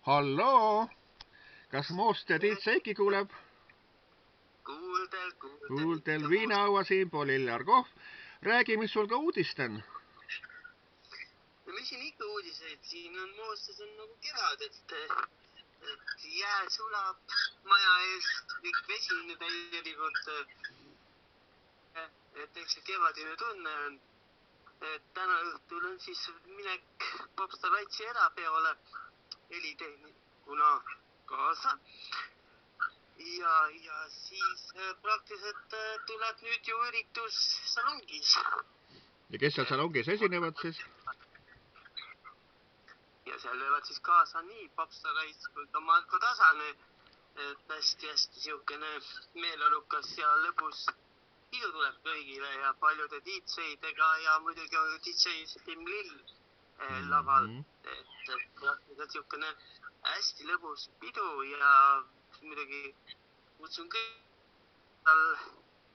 Halloo! Kas Moost ja Tiit Seiki kuuleb? Kuuldel viinaõua siinpool Iljar Kohv. Räägi, mis sul ka uudist on? No mis siin ikka uudiseid? Siin on Moostes on nagu kevad, et jää sulab maja eest, kõik vesi nüüd täielikult. Et eks see kevadine tunne on. Et täna õhtul on siis minek Popstar Raitsi erapeole helitehnikuna kaasa. Ja siis praktiliselt tuleb nüüd ju üritus salongis. Ja kes seal salongis esinevad siis? Ja seal löövad siis kaasa nii Popstar Raits kui ka Marko Tasane. Et hästi siukene meeleolukas ja lõbus pidu tuleb kõigile ja paljude DJ-dega ja muidugi on DJ Slim Lill laval. Et siukene hästi lõbus pidu ja muidugi kutsun kõigil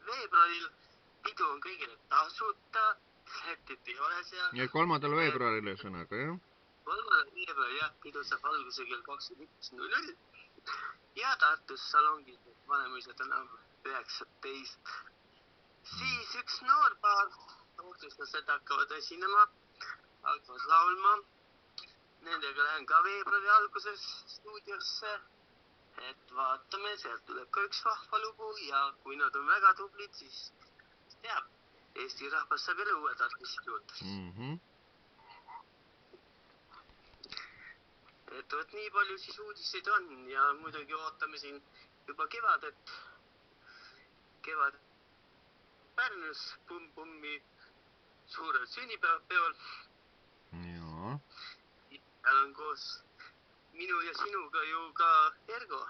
veebruaril. Pidu on kõigile tasuta, lettid ei ole seal. Ja 3. veebruaril ühesõnaga, jah? 3. veebruaril jah, pidu saab alguse kell 21.00 ja Tartus salongis Vanemuise tänav 19. Siis üks noorpaar, otsustased hakkavad esinema, hakkavad laulma. Nendega lähen ka veebruari alguses stuudiosse, et vaatame, sealt tuleb ka üks vahva lugu ja kui nad on väga tublid, siis teab, Eesti rahvas saab jälle uued artistid juurde. Et võt nii palju siis uudiseid on ja muidugi ootame siin juba kevadet. Kevad Pärnus Pumm-Pummi suurel sünnipäevapeol. Joo. Seal on koos minu ja sinuga ju ka Ergo.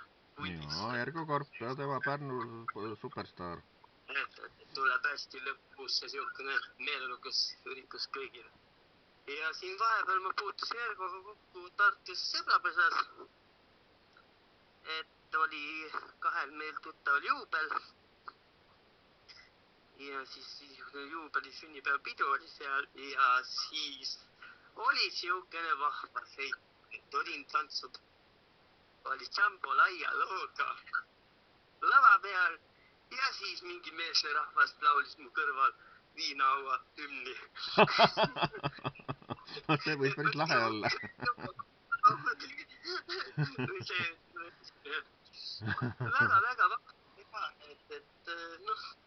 Joo, Ergo Korp ja tema Pärnu superstaar. Et tuleb hästi lõpus ja siukene meelelukas üritus kõigile. Ja siin vahepeal ma puutusin Ergoga kokku Tartus sõbrapesas. Et oli kahel meil tuttaval juubel. Ja siis juubeli sünnipäevapidu oli seal ja siis oli siukene vahva seit, et olin tantsud. Oli jambolaya looga lava peal ja siis mingi meeslerahvas laulis mu kõrval viinaõua hümni. See võis päris lahe olla. Väga vahva, et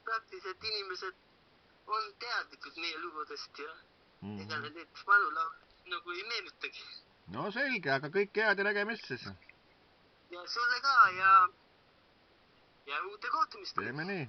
praktiliselt inimesed on teadlikud meie lugudest ja ega need vanu laul nagu ei meenutagi. No selge, aga kõik head ja nägemist siis. Ja sulle ka ja uute kohtumist. Teeme nii.